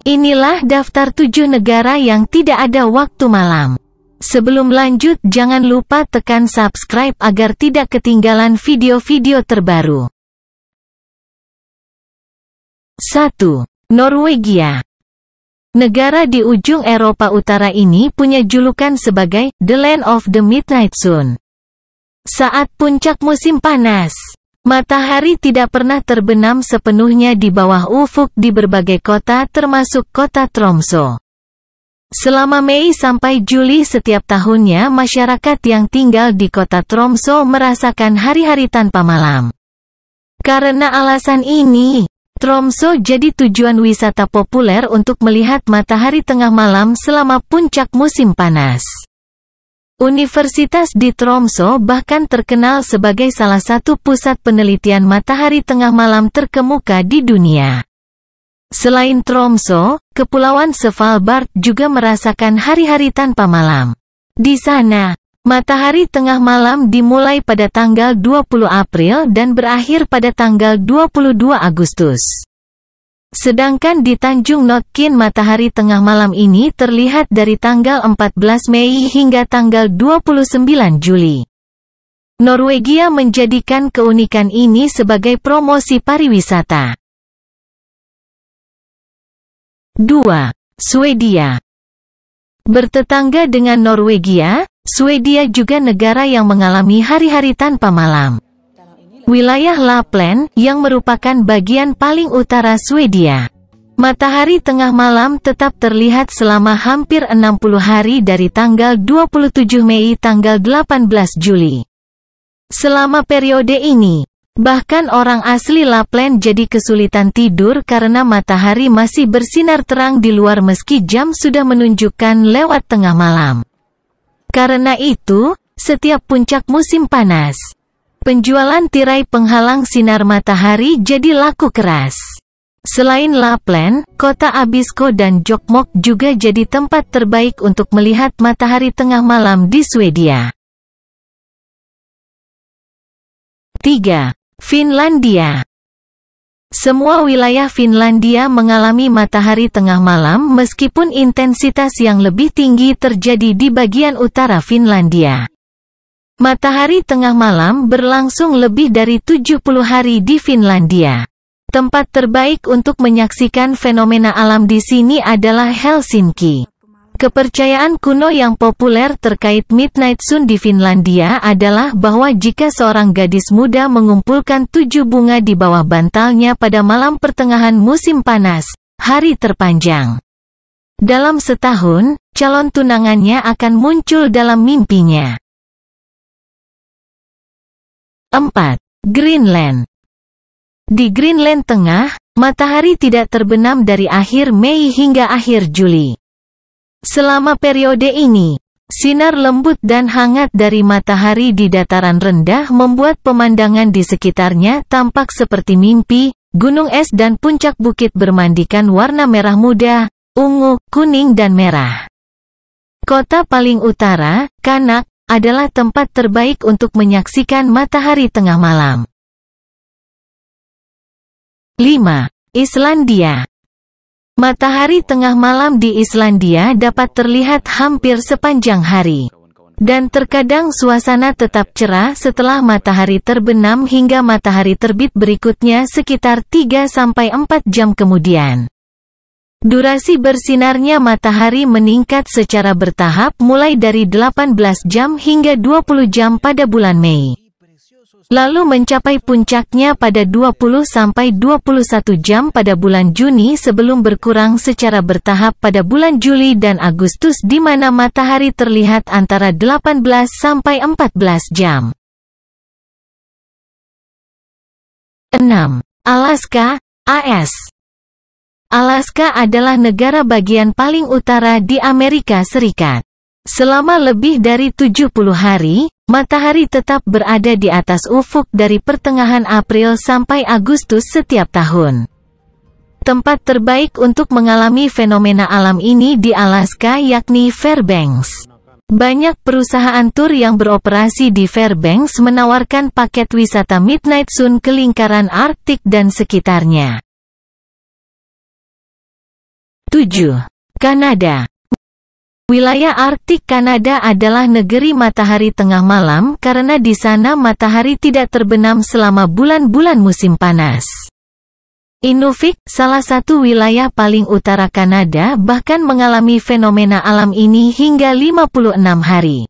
Inilah daftar 7 negara yang tidak ada waktu malam. Sebelum lanjut, jangan lupa tekan subscribe agar tidak ketinggalan video-video terbaru. 1. Norwegia. Negara di ujung Eropa Utara ini punya julukan sebagai The Land of the Midnight Sun. Saat puncak musim panas, matahari tidak pernah terbenam sepenuhnya di bawah ufuk di berbagai kota termasuk kota Tromsø. Selama Mei sampai Juli setiap tahunnya masyarakat yang tinggal di kota Tromsø merasakan hari-hari tanpa malam. Karena alasan ini, Tromsø jadi tujuan wisata populer untuk melihat matahari tengah malam selama puncak musim panas. Universitas di Tromsø bahkan terkenal sebagai salah satu pusat penelitian matahari tengah malam terkemuka di dunia. Selain Tromsø, Kepulauan Svalbard juga merasakan hari-hari tanpa malam. Di sana, matahari tengah malam dimulai pada tanggal 20 April dan berakhir pada tanggal 22 Agustus. Sedangkan di Tanjung Notkin matahari tengah malam ini terlihat dari tanggal 14 Mei hingga tanggal 29 Juli. Norwegia menjadikan keunikan ini sebagai promosi pariwisata. 2. Swedia. Bertetangga dengan Norwegia, Swedia juga negara yang mengalami hari-hari tanpa malam. Wilayah Lapland, yang merupakan bagian paling utara Swedia, matahari tengah malam tetap terlihat selama hampir 60 hari dari tanggal 27 Mei tanggal 18 Juli. Selama periode ini, bahkan orang asli Lapland jadi kesulitan tidur karena matahari masih bersinar terang di luar meski jam sudah menunjukkan lewat tengah malam. Karena itu, setiap puncak musim panas, penjualan tirai penghalang sinar matahari jadi laku keras. Selain Lapland, kota Abisko dan Jokkmokk juga jadi tempat terbaik untuk melihat matahari tengah malam di Swedia. 3. Finlandia. Semua wilayah Finlandia mengalami matahari tengah malam meskipun intensitas yang lebih tinggi terjadi di bagian utara Finlandia. Matahari tengah malam berlangsung lebih dari 70 hari di Finlandia. Tempat terbaik untuk menyaksikan fenomena alam di sini adalah Helsinki. Kepercayaan kuno yang populer terkait Midnight Sun di Finlandia adalah bahwa jika seorang gadis muda mengumpulkan 7 bunga di bawah bantalnya pada malam pertengahan musim panas, hari terpanjang dalam setahun, calon tunangannya akan muncul dalam mimpinya. 4. Greenland. Di Greenland Tengah, matahari tidak terbenam dari akhir Mei hingga akhir Juli. Selama periode ini, sinar lembut dan hangat dari matahari di dataran rendah membuat pemandangan di sekitarnya tampak seperti mimpi. Gunung es dan puncak bukit bermandikan warna merah muda, ungu, kuning dan merah. Kota paling utara, Qaanaaq, adalah tempat terbaik untuk menyaksikan matahari tengah malam. 5. Islandia. Matahari tengah malam di Islandia dapat terlihat hampir sepanjang hari. Dan terkadang suasana tetap cerah setelah matahari terbenam hingga matahari terbit berikutnya sekitar 3-4 jam kemudian. Durasi bersinarnya matahari meningkat secara bertahap mulai dari 18 jam hingga 20 jam pada bulan Mei. Lalu mencapai puncaknya pada 20-21 jam pada bulan Juni sebelum berkurang secara bertahap pada bulan Juli dan Agustus di mana matahari terlihat antara 18-14 jam. 6. Alaska, AS. Alaska adalah negara bagian paling utara di Amerika Serikat. Selama lebih dari 70 hari, matahari tetap berada di atas ufuk dari pertengahan April sampai Agustus setiap tahun. Tempat terbaik untuk mengalami fenomena alam ini di Alaska yakni Fairbanks. Banyak perusahaan tur yang beroperasi di Fairbanks menawarkan paket wisata Midnight Sun ke lingkaran Arktik dan sekitarnya. 7. 7. Kanada. Wilayah Arktik Kanada adalah negeri matahari tengah malam karena di sana matahari tidak terbenam selama bulan-bulan musim panas. Inuvik, salah satu wilayah paling utara Kanada, bahkan mengalami fenomena alam ini hingga 56 hari.